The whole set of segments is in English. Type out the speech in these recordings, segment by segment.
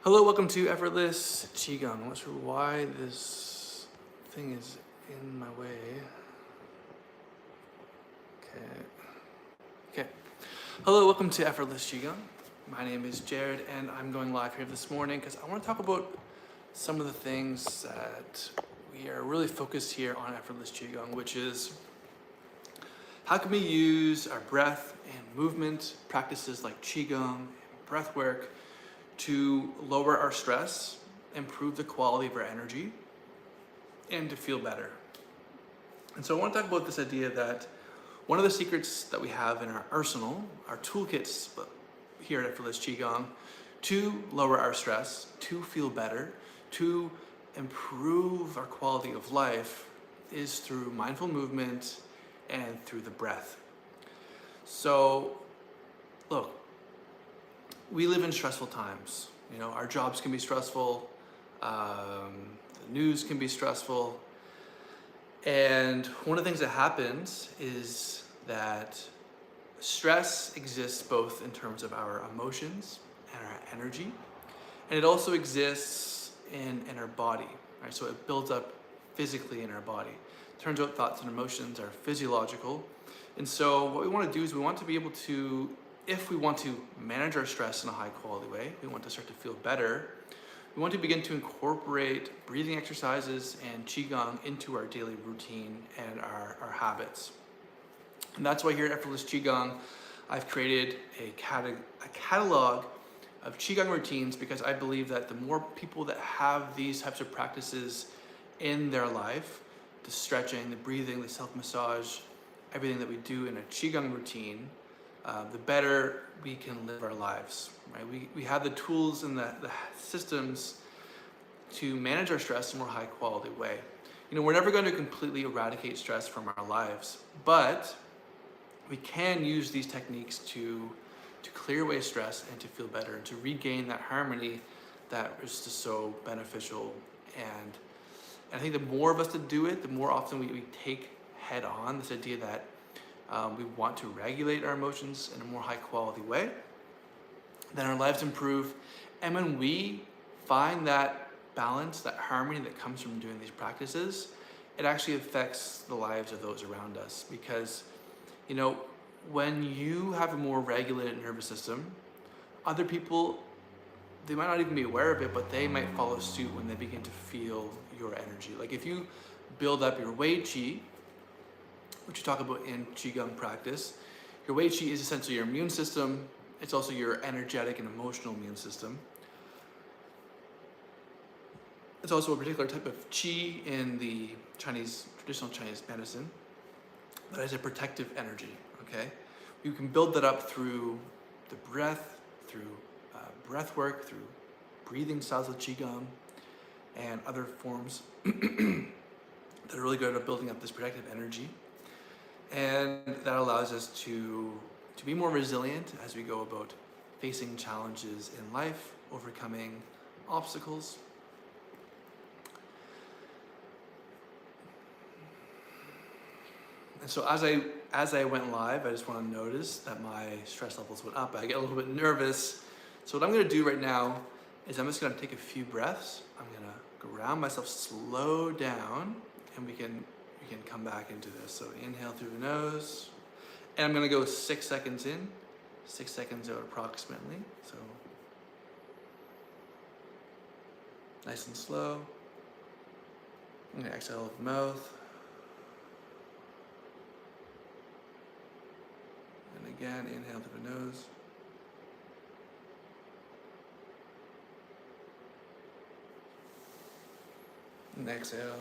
Hello, welcome to Effortless Qigong. I'm not sure why this thing is in my way. Okay. Hello, welcome to Effortless Qigong. My name is Jared and I'm going live here this morning because I want to talk about some of the things that we are really focused here on Effortless Qigong, which is how can we use our breath and movement practices like Qigong and breath work to lower our stress, improve the quality of our energy, and to feel better. And so I want to talk about this idea that one of the secrets that we have in our arsenal, our toolkits here at Effortless Qigong, to lower our stress, to feel better, to improve our quality of life is through mindful movement and through the breath. So, look, we live in stressful times. You know, our jobs can be stressful, the news can be stressful, and one of the things that happens is that stress exists both in terms of our emotions and our energy, and it also exists in our body, right? So it builds up physically in our body. Turns out thoughts and emotions are physiological, and so what we want to do is we want to be able to, if we want to manage our stress in a high quality way, we want to start to feel better, we want to begin to incorporate breathing exercises and Qigong into our daily routine and our habits. And that's why here at Effortless Qigong, I've created a catalog of Qigong routines, because I believe that the more people that have these types of practices in their life, the stretching, the breathing, the self-massage, everything that we do in a Qigong routine, the better we can live our lives, right? We have the tools and the systems to manage our stress in a more high quality way. You know, we're never going to completely eradicate stress from our lives, but we can use these techniques to clear away stress and to feel better, and to regain that harmony that is just so beneficial. And I think the more of us that do it, the more often we take head on this idea that we want to regulate our emotions in a more high quality way, then our lives improve. And when we find that balance, that harmony that comes from doing these practices, it actually affects the lives of those around us. Because, you know, when you have a more regulated nervous system, other people, they might not even be aware of it, but they might follow suit when they begin to feel your energy. Like if you build up your Wei Qi, which you talk about in Qigong practice, your Wei Qi is essentially your immune system. It's also your energetic and emotional immune system. It's also a particular type of Qi in the traditional Chinese medicine that has a protective energy, okay? You can build that up through the breath, through breath work, through breathing styles of Qigong, and other forms that are really good at building up this protective energy. And that allows us to be more resilient as we go about facing challenges in life, overcoming obstacles. And so as I went live, I just want to notice that my stress levels went up. I get a little bit nervous. So what I'm going to do right now is I'm just going to take a few breaths. I'm going to ground myself, slow down, and we can come back into this. So inhale through the nose, and I'm going to go 6 seconds in, 6 seconds out approximately. So nice and slow. I'm going to exhale with the mouth. And again, inhale through the nose. And exhale.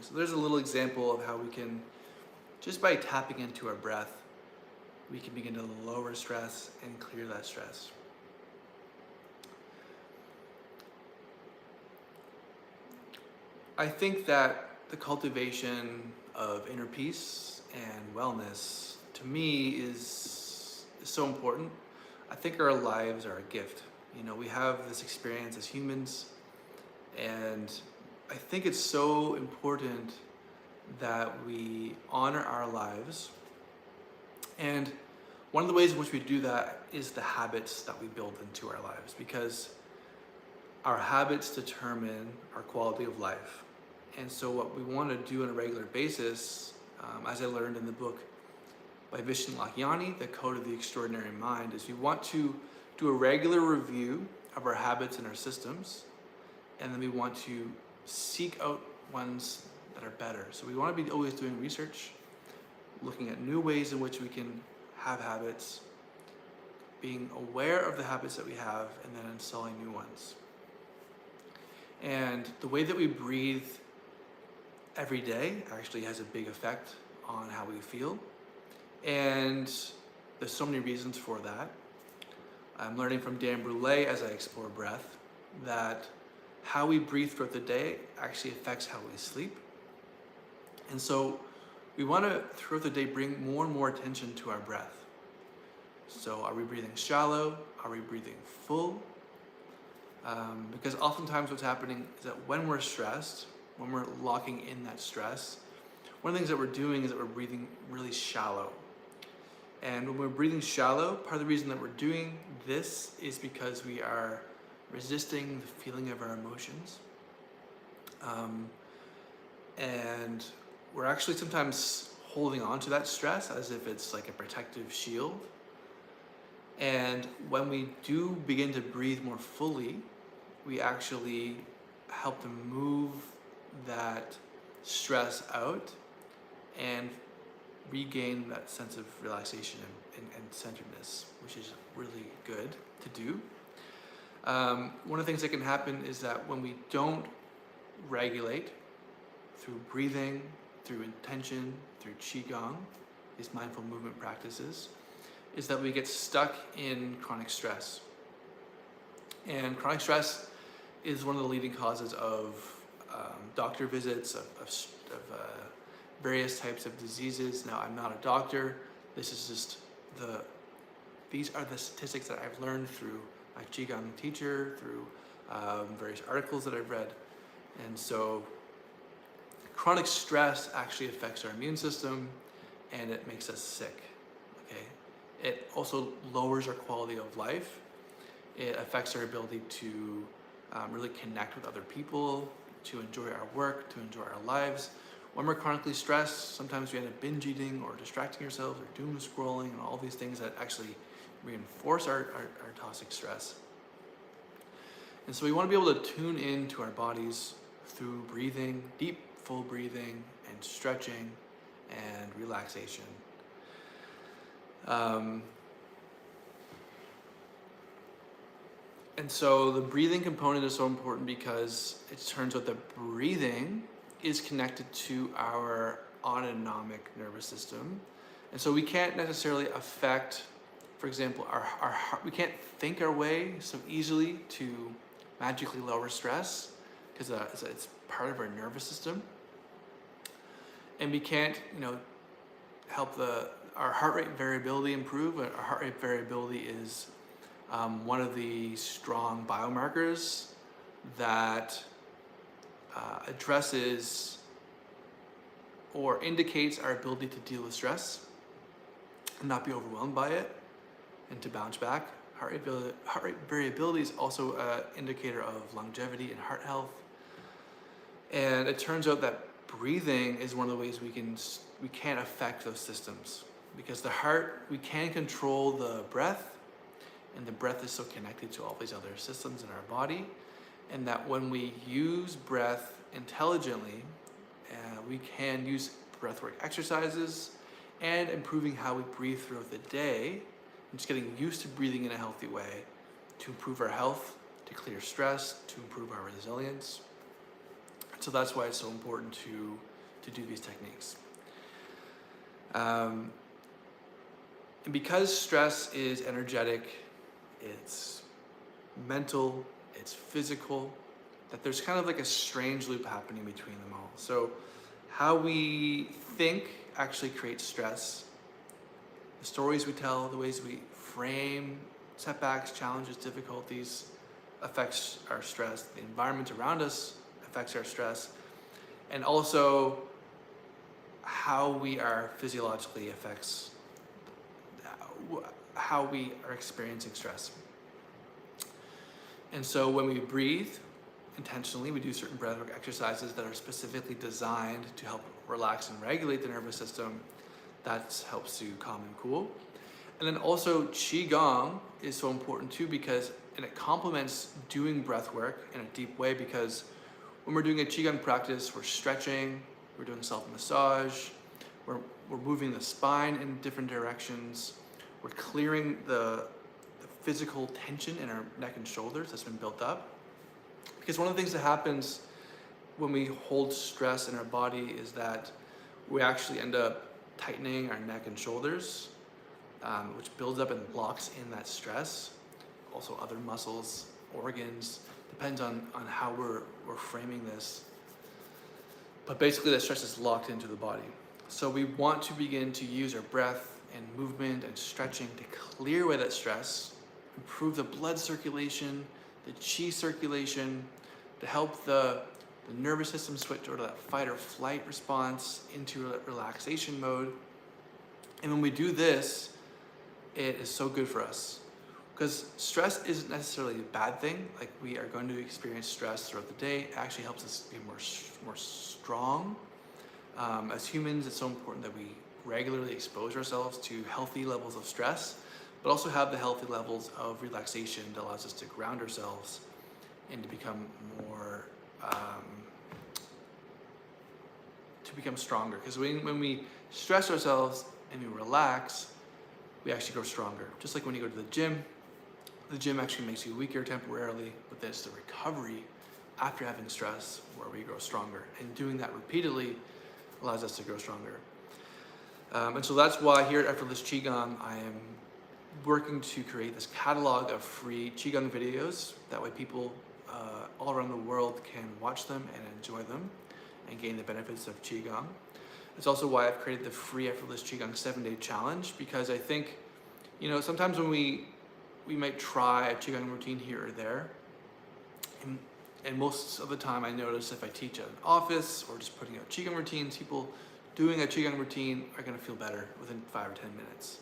So there's a little example of how we can, just by tapping into our breath, we can begin to lower stress and clear that stress. I think that the cultivation of inner peace and wellness, to me, is so important. I think our lives are a gift. We have this experience as humans, and I think it's so important that we honor our lives. And one of the ways in which we do that is the habits that we build into our lives, because our habits determine our quality of life. And so what we want to do on a regular basis, as I learned in the book by Vishen Lakhiani, The Code of the Extraordinary Mind, is we want to do a regular review of our habits and our systems, and then we want to seek out ones that are better. So we want to be always doing research, looking at new ways in which we can have habits, being aware of the habits that we have, and then installing new ones. And the way that we breathe every day actually has a big effect on how we feel. And there's so many reasons for that. I'm learning from Dan Brule as I explore breath that how we breathe throughout the day actually affects how we sleep. And so we want to, throughout the day, bring more and more attention to our breath. So are we breathing shallow? Are we breathing full? Because oftentimes what's happening is that when we're stressed, when we're locking in that stress, one of the things that we're doing is that we're breathing really shallow. And when we're breathing shallow, part of the reason that we're doing this is because we are resisting the feeling of our emotions. And we're actually sometimes holding on to that stress as if it's like a protective shield. And when we do begin to breathe more fully, we actually help to move that stress out and regain that sense of relaxation and centeredness, which is really good to do. One of the things that can happen is that when we don't regulate through breathing, through intention, through Qigong, these mindful movement practices, is that we get stuck in chronic stress. And chronic stress is one of the leading causes of doctor visits, of various types of diseases. Now, I'm not a doctor. This is just these are the statistics that I've learned through my Qigong teacher, through various articles that I've read. And so chronic stress actually affects our immune system, and it makes us sick, okay? It also lowers our quality of life. It affects our ability to really connect with other people, to enjoy our work, to enjoy our lives. When we're chronically stressed, sometimes we end up binge eating or distracting ourselves or doom scrolling and all these things that actually reinforce our toxic stress. And so we want to be able to tune in to our bodies through breathing, deep, full breathing, and stretching and relaxation. And so the breathing component is so important because it turns out that breathing is connected to our autonomic nervous system. And so we can't necessarily affect, for example, our heart. We can't think our way so easily to magically lower stress because it's part of our nervous system. And we can't, help our heart rate variability improve. Our heart rate variability is one of the strong biomarkers that addresses or indicates our ability to deal with stress and not be overwhelmed by it and to bounce back. Heart rate variability is also an indicator of longevity and heart health. And it turns out that breathing is one of the ways we can affect those systems, because the heart, we can control the breath, and the breath is so connected to all these other systems in our body, and that when we use breath intelligently, we can use breathwork exercises and improving how we breathe throughout the day, and just getting used to breathing in a healthy way to improve our health, to clear stress, to improve our resilience. So that's why it's so important to do these techniques. And because stress is energetic, it's mental, it's physical, that there's kind of like a strange loop happening between them all. So how we think actually creates stress. The stories we tell, the ways we frame setbacks, challenges, difficulties affects our stress. The environment around us affects our stress. And also how we are physiologically affects how we are experiencing stress. And so when we breathe intentionally, we do certain breathwork exercises that are specifically designed to help relax and regulate the nervous system. That helps to calm and cool. And then also Qigong is so important too, because it complements doing breath work in a deep way, because when we're doing a Qigong practice, we're stretching, we're doing self-massage, we're moving the spine in different directions, we're clearing the physical tension in our neck and shoulders that's been built up. Because one of the things that happens when we hold stress in our body is that we actually end up tightening our neck and shoulders, which builds up and locks in that stress. Also other muscles, organs, depends on how we're framing this. But basically that stress is locked into the body. So we want to begin to use our breath and movement and stretching to clear away that stress, improve the blood circulation, the qi circulation, to help the nervous system switch over to that fight or flight response into a relaxation mode. And when we do this, it is so good for us. Because stress isn't necessarily a bad thing. Like, we are going to experience stress throughout the day. It actually helps us be more strong. As humans, it's so important that we regularly expose ourselves to healthy levels of stress, but also have the healthy levels of relaxation that allows us to ground ourselves and to become more, to become stronger. Because when we stress ourselves and we relax, we actually grow stronger. Just like when you go to the gym actually makes you weaker temporarily, but there's the recovery after having stress where we grow stronger. And doing that repeatedly allows us to grow stronger. And so that's why here at Effortless Qigong, I am working to create this catalog of free Qigong videos. That way people all around the world can watch them and enjoy them and gain the benefits of Qigong. It's also why I've created the free Effortless Qigong 7-day challenge, because I think, sometimes when we might try a Qigong routine here or there, and most of the time I notice if I teach at an office or just putting out Qigong routines, people doing a Qigong routine are going to feel better within 5 or 10 minutes,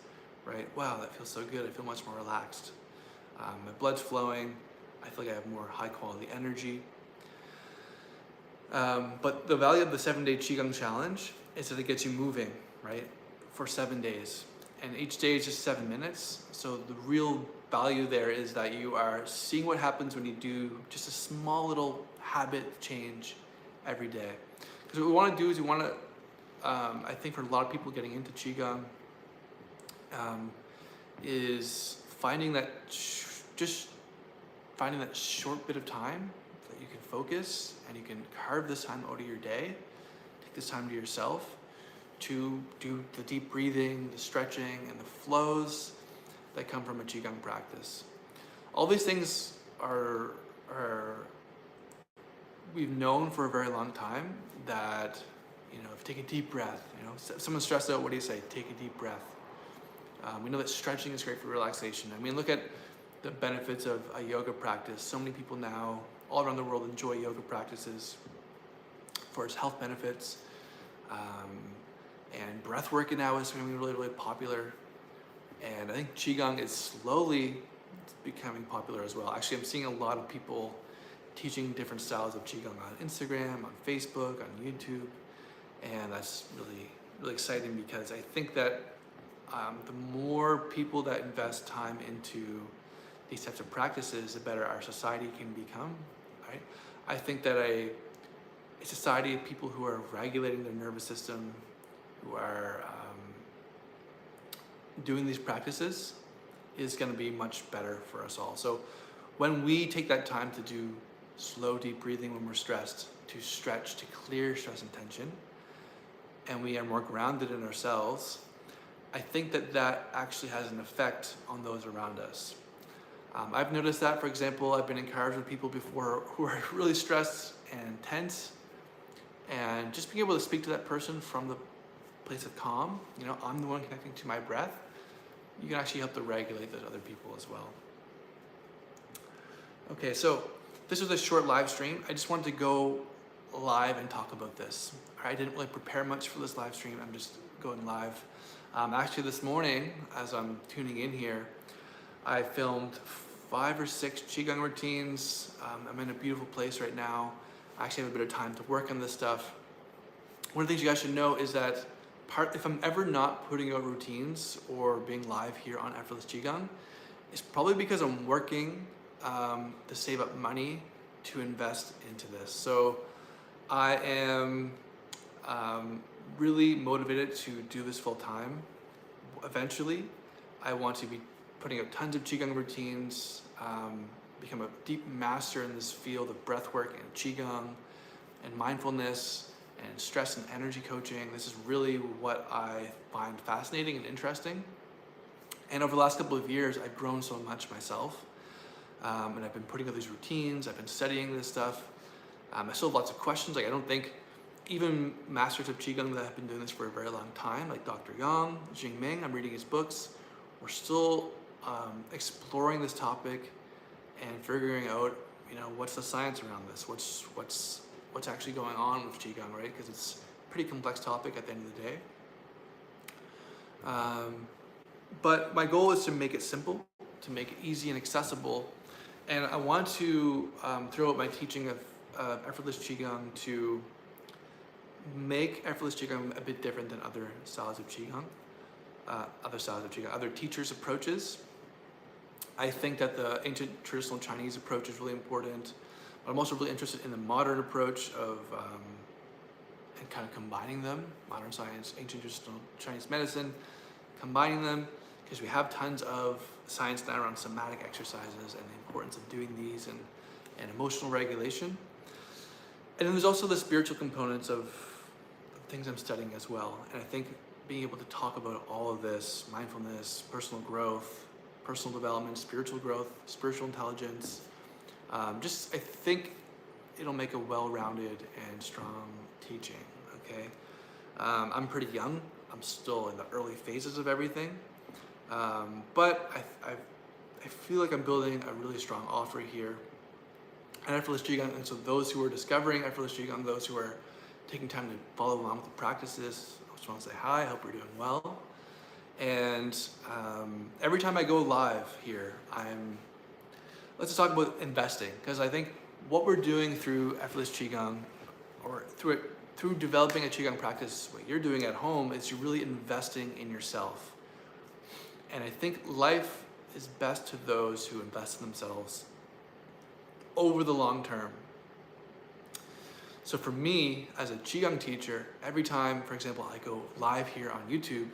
right? Wow, that feels so good. I feel much more relaxed. My blood's flowing. I feel like I have more high quality energy. But the value of the 7-day Qigong challenge is that it gets you moving, right? For 7 days. And each day is just 7 minutes. So the real value there is that you are seeing what happens when you do just a small little habit change every day. Because what we want to do is I think for a lot of people getting into Qigong, is finding that finding that short bit of time that you can focus and you can carve this time out of your day, take this time to yourself to do the deep breathing, the stretching, and the flows that come from a Qigong practice. All these things are we've known for a very long time that, if you take a deep breath, someone's stressed out, what do you say? Take a deep breath. We know that stretching is great for relaxation. I mean, look at the benefits of a yoga practice. So many people now all around the world enjoy yoga practices for its health benefits. And breath work now is becoming really, really popular. And I think Qigong is slowly becoming popular as well. Actually, I'm seeing a lot of people teaching different styles of Qigong on Instagram, on Facebook, on YouTube. And that's really, really exciting, because I think that the more people that invest time into these types of practices, the better our society can become, right? I think that a society of people who are regulating their nervous system, who are doing these practices, is going to be much better for us all. So when we take that time to do slow, deep breathing when we're stressed, to stretch, to clear stress and tension, and we are more grounded in ourselves, I think that actually has an effect on those around us. I've noticed that, for example, I've been encouraged with people before who are really stressed and tense, and just being able to speak to that person from the place of calm, I'm the one connecting to my breath, you can actually help to regulate those other people as well. Okay, so this was a short live stream. I just wanted to go live and talk about this. I didn't really prepare much for this live stream. I'm just going live. Actually, this morning, as I'm tuning in here, I filmed 5 or 6 Qigong routines. I'm in a beautiful place right now. I actually have a bit of time to work on this stuff. One of the things you guys should know is that if I'm ever not putting out routines or being live here on Effortless Qigong, it's probably because I'm working to save up money to invest into this. So I am really motivated to do this full time. Eventually, I want to be putting out tons of Qigong routines, become a deep master in this field of breathwork and Qigong and mindfulness and stress and energy coaching. This is really what I find fascinating and interesting. And over the last couple of years, I've grown so much myself. And I've been putting out these routines, I've been studying this stuff. I still have lots of questions. I don't think even masters of Qigong that have been doing this for a very long time, like Dr. Yang, Jing Ming, I'm reading his books. We're still exploring this topic and figuring out, what's the science around this? What's actually going on with Qigong, right? Because it's a pretty complex topic at the end of the day. But my goal is to make it simple, to make it easy and accessible. And I want to throw out my teaching of Effortless Qigong to make Effortless Qigong a bit different than other styles of Qigong, other teachers' approaches. I think that the ancient traditional Chinese approach is really important, but I'm also really interested in the modern approach of and kind of combining them, modern science, ancient traditional Chinese medicine, combining them, because we have tons of science now around somatic exercises and the importance of doing these and emotional regulation. And then there's also the spiritual components of things I'm studying as well. And I think being able to talk about all of this, mindfulness, personal growth, personal development, spiritual growth, spiritual intelligence, I think it'll make a well-rounded and strong teaching, okay? I'm pretty young. I'm still in the early phases of everything. But I feel like I'm building a really strong offer here at Effortless Qigong. And so those who are discovering Effortless Qigong, those who are taking time to follow along with the practices, I just want to say hi, I hope you're doing well. And every time I go live here, let's just talk about investing, because I think what we're doing through Effortless Qigong, or through developing a Qigong practice, what you're doing at home is you're really investing in yourself. And I think life is best to those who invest in themselves over the long term. So for me, as a Qigong teacher, every time, for example, I go live here on YouTube,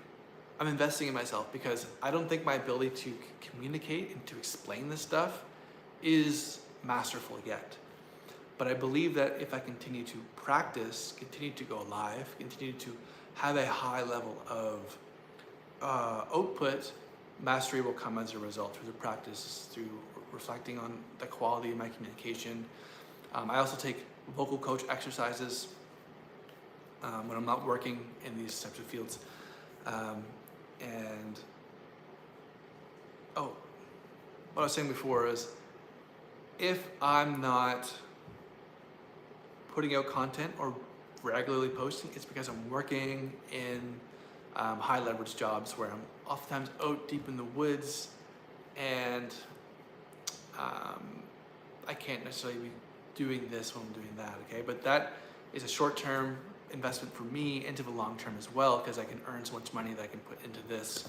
I'm investing in myself, because I don't think my ability to communicate and to explain this stuff is masterful yet. But I believe that if I continue to practice, continue to go live, continue to have a high level of output, mastery will come as a result through the practice, through reflecting on the quality of my communication. I also take vocal coach exercises when I'm not working in these types of fields. What I was saying before is, if I'm not putting out content or regularly posting, it's because I'm working in high leverage jobs where I'm oftentimes out deep in the woods, and I can't necessarily be doing this when I'm doing that, okay? But that is a short-term investment for me into the long term as well, because I can earn so much money that I can put into this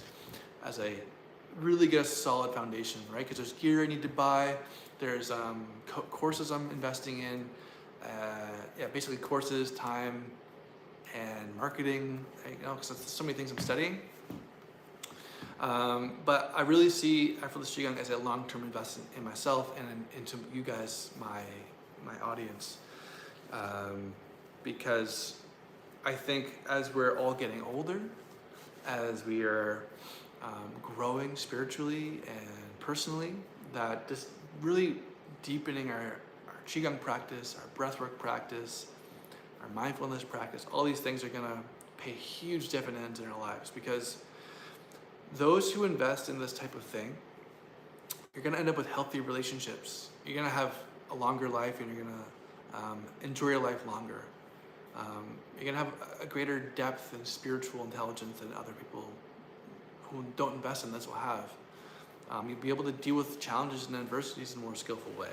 as a really get a solid foundation, right? Because there's gear I need to buy, there's courses I'm investing in, basically courses, time, and marketing, because there's so many things I'm studying. But I really see Effortless Qigong as a long-term investment in myself and into you guys, my audience, because I think as we're all getting older, as we are growing spiritually and personally, that just really deepening our Qigong practice, our breathwork practice, our mindfulness practice, all these things are gonna pay huge dividends in our lives, because those who invest in this type of thing you're gonna end up with healthy relationships. You're gonna have a longer life, and you're gonna enjoy your life longer. You're gonna have a greater depth and spiritual intelligence than other people who don't invest in this will have. You'll be able to deal with challenges and adversities in a more skillful way.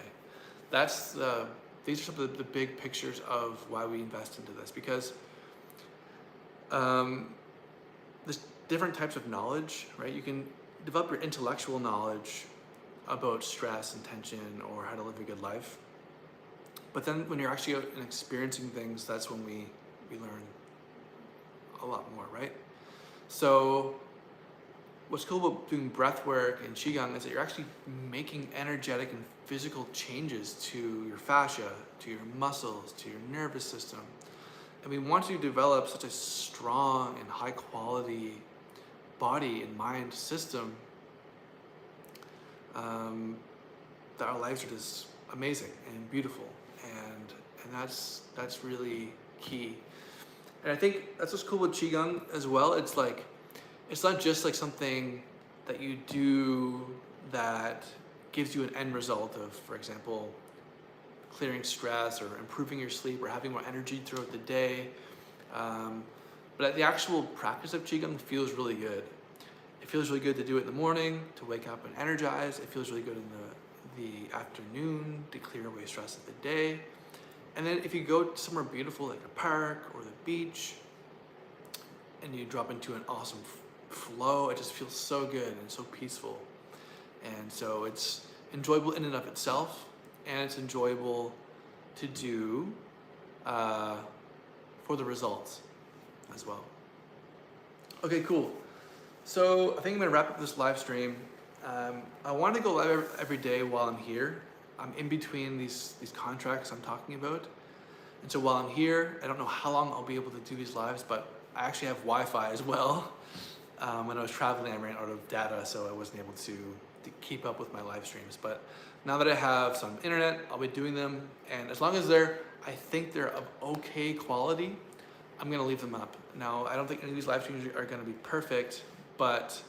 These are some of the big pictures of why we invest into this, because there's different types of knowledge, right? You can develop your intellectual knowledge about stress and tension or how to live a good life. But then when you're actually out and experiencing things, that's when we learn a lot more, right? So what's cool about doing breath work and Qigong is that you're actually making energetic and physical changes to your fascia, to your muscles, to your nervous system. And we want to develop such a strong and high quality body and mind system that our lives are just amazing and beautiful. And that's really key. And I think that's what's cool with Qigong as well. It's not just like something that you do that gives you an end result of, for example, clearing stress or improving your sleep or having more energy throughout the day. But the actual practice of Qigong feels really good. It feels really good to do it in the morning, to wake up and energize. It feels really good in the afternoon to clear away stress of the day. And then if you go somewhere beautiful like a park or the beach and you drop into an awesome flow, it just feels so good and so peaceful. And so it's enjoyable in and of itself, and it's enjoyable to do for the results as well. Okay, cool. So I think I'm gonna wrap up this live stream. I want to go live every day while I'm here. I'm in between these contracts I'm talking about. And so while I'm here, I don't know how long I'll be able to do these lives, but I actually have Wi-Fi as well. When I was traveling, I ran out of data, so I wasn't able to keep up with my live streams. But now that I have some internet, I'll be doing them. And as long as I think they're of okay quality, I'm gonna leave them up. Now, I don't think any of these live streams are gonna be perfect, but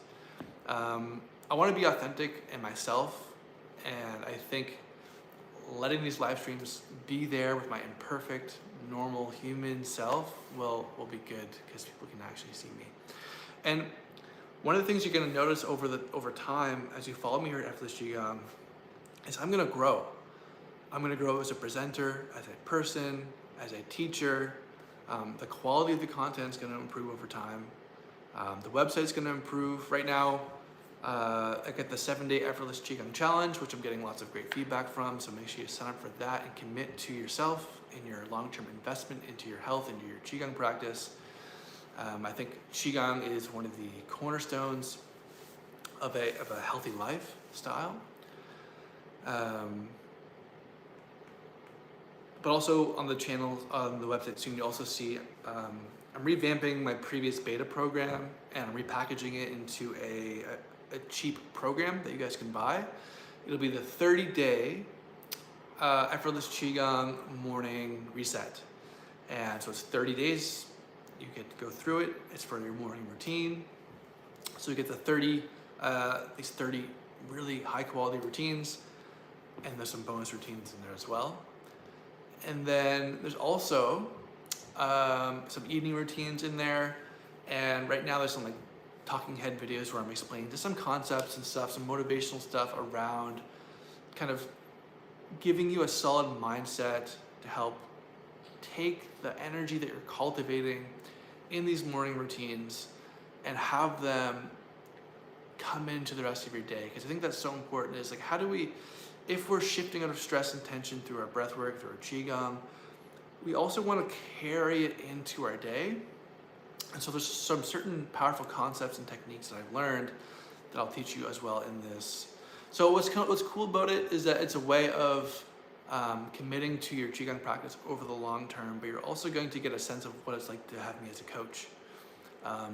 I wanna be authentic and myself. And I think letting these live streams be there with my imperfect, normal human self will be good, because people can actually see me. And one of the things you're going to notice over time as you follow me here at Effortless Qigong is I'm going to grow. I'm going to grow as a presenter, as a person, as a teacher. The quality of the content is going to improve over time. The website is going to improve. Right now, I get the 7-day Effortless Qigong Challenge, which I'm getting lots of great feedback from. So make sure you sign up for that and commit to yourself in your long-term investment into your health, into your Qigong practice. I think Qigong is one of the cornerstones of a healthy lifestyle. But also on the channel, on the website soon, you'll also see I'm revamping my previous beta program, and I'm repackaging it into a cheap program that you guys can buy. It'll be the 30-day Effortless Qigong morning reset. And so it's 30 days. You get to go through it. It's for your morning routine. So you get these 30 really high quality routines, and there's some bonus routines in there as well. And then there's also some evening routines in there. And right now there's some like talking head videos where I'm explaining just some concepts and stuff, some motivational stuff around kind of giving you a solid mindset to help take the energy that you're cultivating in these morning routines and have them come into the rest of your day. Because I think that's so important, is like, how do we, if we're shifting out of stress and tension through our breath work, through our Qigong, we also want to carry it into our day. And so there's some certain powerful concepts and techniques that I've learned that I'll teach you as well in this. So what's cool about it is that it's a way of committing to your Qigong practice over the long term, but you're also going to get a sense of what it's like to have me as a coach.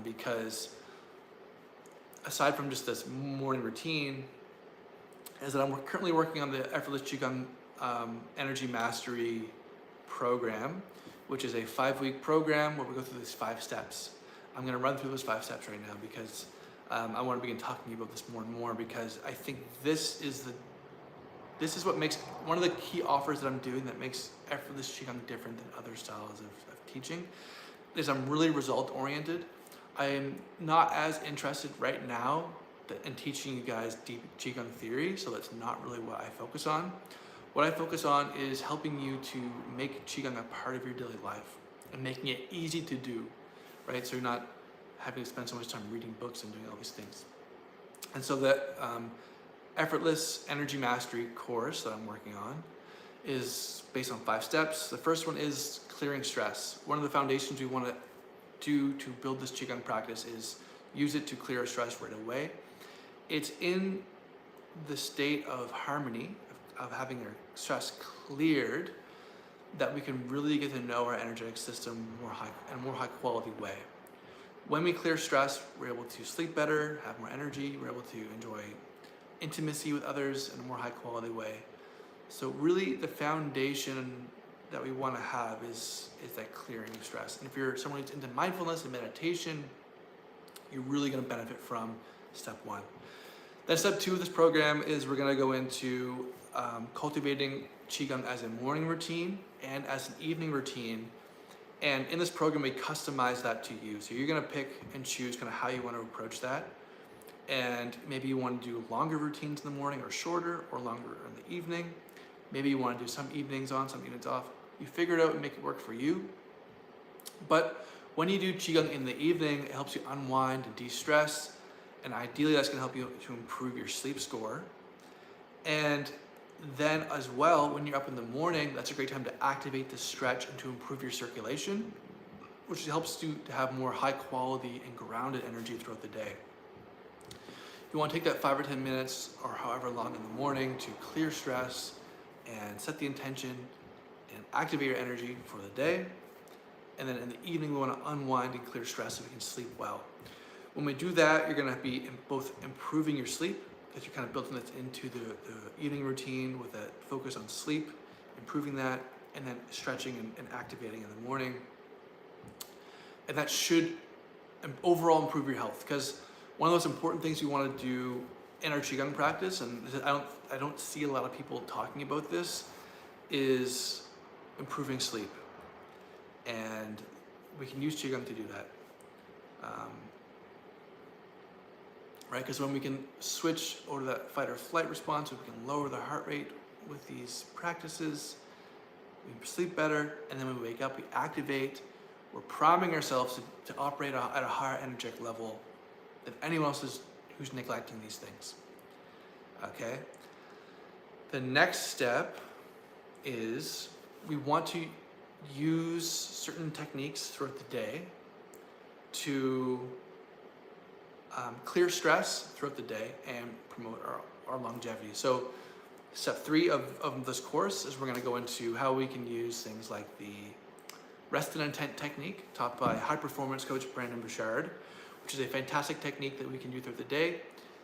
Because aside from just this morning routine, is that I'm currently working on the Effortless Qigong Energy Mastery program, which is a 5-week program where we go through these 5 steps. I'm gonna run through those 5 steps right now because I want to begin talking about this more and more because I think this is what makes one of the key offers that I'm doing that makes effortless Qigong different than other styles of teaching is I'm really result oriented. I am not as interested right now in teaching you guys deep Qigong theory, so that's not really what I focus on. What I focus on is helping you to make Qigong a part of your daily life and making it easy to do, right? So you're not having to spend so much time reading books and doing all these things. And so that effortless energy mastery course that I'm working on is based on 5 steps. The first one is clearing stress. One of the foundations we want to do to build this Qigong practice is use it to clear our stress right away. It's in the state of harmony, of having our stress cleared, that we can really get to know our energetic system in a more high quality way. When we clear stress, we're able to sleep better, have more energy, we're able to enjoy intimacy with others in a more high quality way. So really the foundation that we want to have is that clearing of stress. And if you're someone who's into mindfulness and meditation, you're really going to benefit from step 1. Then step 2 of this program is we're going to go into cultivating Qigong as a morning routine and as an evening routine. And in this program, we customize that to you. So you're going to pick and choose kind of how you want to approach that. And maybe you want to do longer routines in the morning or shorter, or longer in the evening. Maybe you want to do some evenings on, some evenings off. You figure it out and make it work for you. But when you do Qigong in the evening, it helps you unwind and de-stress. And ideally, that's going to help you to improve your sleep score. And then as well, when you're up in the morning, that's a great time to activate the stretch and to improve your circulation, which helps you to have more high quality and grounded energy throughout the day. You want to take that 5 or 10 minutes or however long in the morning to clear stress and set the intention and activate your energy for the day. And then in the evening, we want to unwind and clear stress so we can sleep well. When we do that, you're going to be both improving your sleep, because you're kind of building this into the evening routine with that focus on sleep, improving that, and then stretching and activating in the morning. And that should overall improve your health, because one of the most important things we want to do in our Qigong practice, and I don't see a lot of people talking about this, is improving sleep. And we can use Qigong to do that. Right? Because when we can switch over to that fight or flight response, we can lower the heart rate with these practices, we sleep better, and then when we wake up, we activate. We're priming ourselves to operate at a higher energetic level than anyone else who's neglecting these things. Okay? The next step is we want to use certain techniques throughout the day to clear stress throughout the day and promote our longevity. So step 3 of this course is we're going to go into how we can use things like the rest and intent technique taught by high performance coach Brandon Bouchard, which is a fantastic technique that we can do throughout the day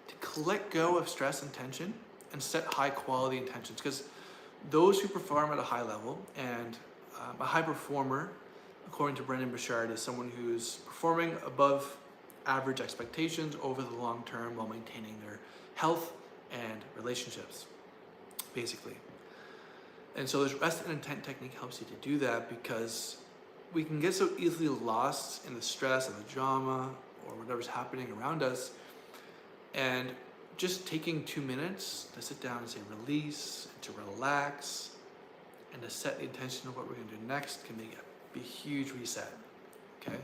to let go of stress and tension and set high quality intentions. Because those who perform at a high level, and a high performer, according to Brandon Bouchard, is someone who's performing above average expectations over the long term while maintaining their health and relationships, basically. And so this rest and intent technique helps you to do that, because we can get so easily lost in the stress and the drama or whatever's happening around us, and just taking 2 minutes to sit down and say release, to relax, and to set the intention of what we're going to do next can be a huge reset. Okay?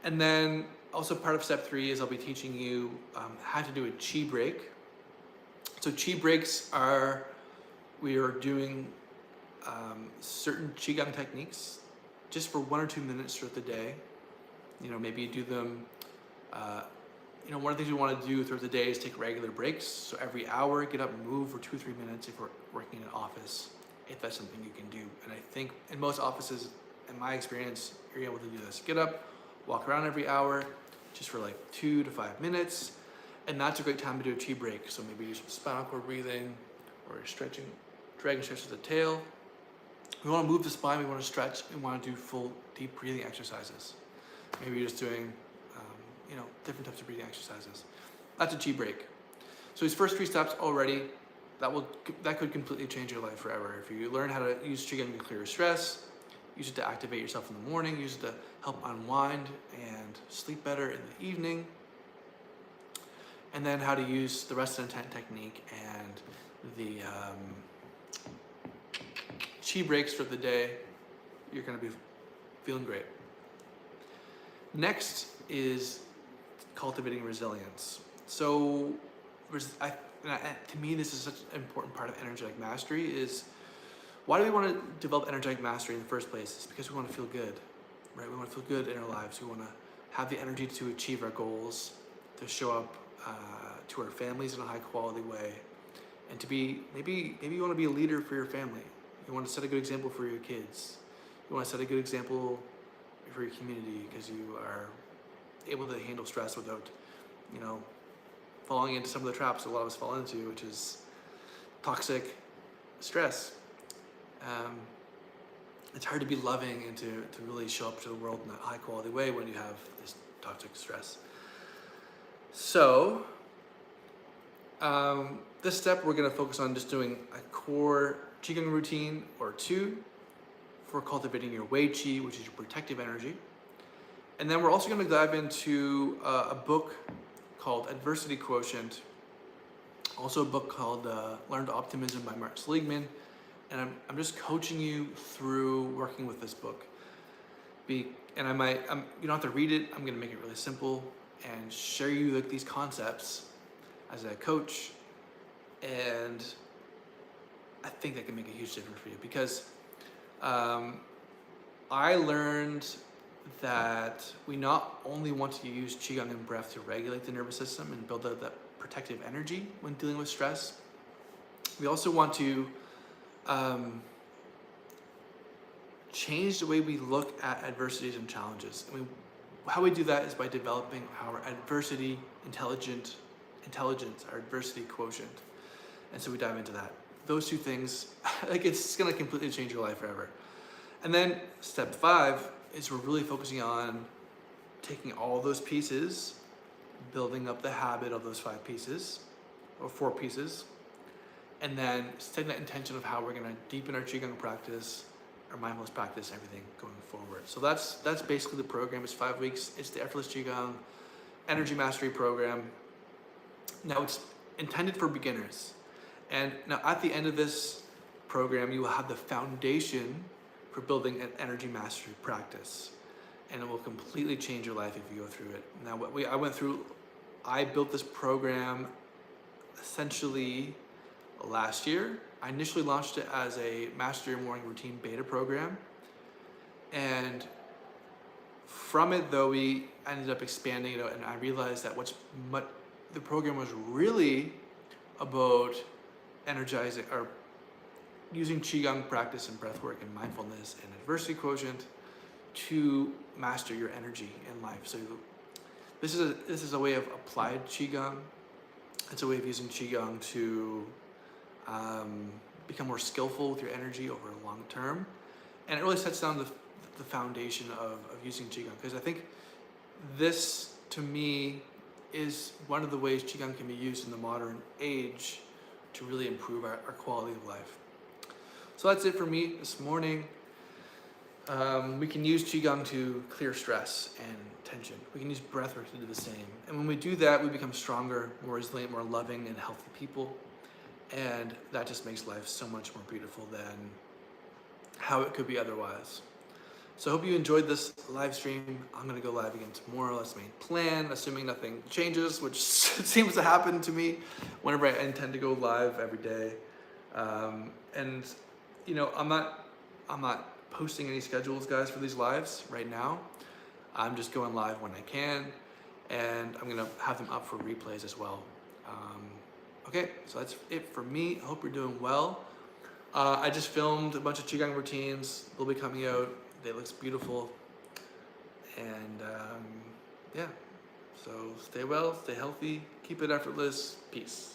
And then also part of step 3 is I'll be teaching you how to do a Qi break. So Qi breaks we are doing certain Qigong techniques just for 1 or 2 minutes throughout the day. You know, maybe you do them, one of the things we want to do throughout the day is take regular breaks. So every hour, get up and move for 2 or 3 minutes if we're working in an office, if that's something you can do. And I think in most offices, in my experience, you're able to do this. Get up, walk around every hour, just for like 2 to 5 minutes. And that's a great time to do a Qi break. So maybe do some spinal cord breathing, or stretching, dragon stretch of the tail. We want to move the spine, we want to stretch, we want to do full deep breathing exercises. Maybe you're just doing different types of breathing exercises. That's a Qi break. So these first 3 steps already, that could completely change your life forever. If you learn how to use Qigong to clear stress, use it to activate yourself in the morning, use it to help unwind and sleep better in the evening, and then how to use the rest of the intent technique and the Qi breaks for the day, you're going to be feeling great. Next is cultivating resilience. So to me, this is such an important part of energetic mastery. Is why do we want to develop energetic mastery in the first place? It's because we want to feel good, right? We want to feel good in our lives. We want to have the energy to achieve our goals, to show up to our families in a high quality way, and to be, maybe you want to be a leader for your family. You want to set a good example for your kids. You want to set a good example for your community because you are able to handle stress without, falling into some of the traps a lot of us fall into, which is toxic stress. It's hard to be loving and to really show up to the world in a high quality way when you have this toxic stress. So, this step we're going to focus on just doing a core Qigong routine or 2 for cultivating your Wei Qi, which is your protective energy. And then we're also going to dive into a book called Adversity Quotient, also a book called Learn to Optimism by Martin Seligman. And I'm just coaching you through working with this book. You don't have to read it. I'm going to make it really simple and share you these concepts as a coach. And I think that can make a huge difference for you because I learned that we not only want to use Qigong and breath to regulate the nervous system and build up that protective energy when dealing with stress, we also want to change the way we look at adversities and challenges. How we do that is by developing our adversity intelligence, our adversity quotient. And so we dive into that. Those 2 things, it's going to completely change your life forever. And then step 5 is we're really focusing on taking all those pieces, building up the habit of those 5 pieces or 4 pieces, and then setting that intention of how we're going to deepen our Qigong practice, our mindfulness practice, everything going forward. So that's basically the program. It's 5 weeks. It's the Effortless Qigong Energy Mastery Program. Now it's intended for beginners. And now at the end of this program, you will have the foundation for building an energy mastery practice. And it will completely change your life if you go through it. Now I built this program essentially last year. I initially launched it as a Master Your Morning Routine beta program. And from it, though, we ended up expanding it out, and I realized that the program was really about energizing or using Qigong practice and breathwork and mindfulness and adversity quotient to master your energy in life. So this is a way of applied Qigong. It's a way of using Qigong to become more skillful with your energy over a long term. And it really sets down the foundation of using Qigong, because I think this, to me, is one of the ways Qigong can be used in the modern age to really improve our quality of life. So that's it for me this morning. We can use Qigong to clear stress and tension. We can use breathwork to do the same. And when we do that, we become stronger, more resilient, more loving, and healthy people. And that just makes life so much more beautiful than how it could be otherwise. So I hope you enjoyed this live stream. I'm going to go live again tomorrow. That's my plan, assuming nothing changes, which seems to happen to me whenever I intend to go live every day. And I'm not posting any schedules, guys, for these lives right now. I'm just going live when I can, and I'm gonna have them up for replays as well. Okay, so that's it for me. I hope you're doing well. I just filmed a bunch of Qigong routines. They'll be coming out. They look beautiful. And yeah, so stay well, stay healthy, keep it effortless. Peace.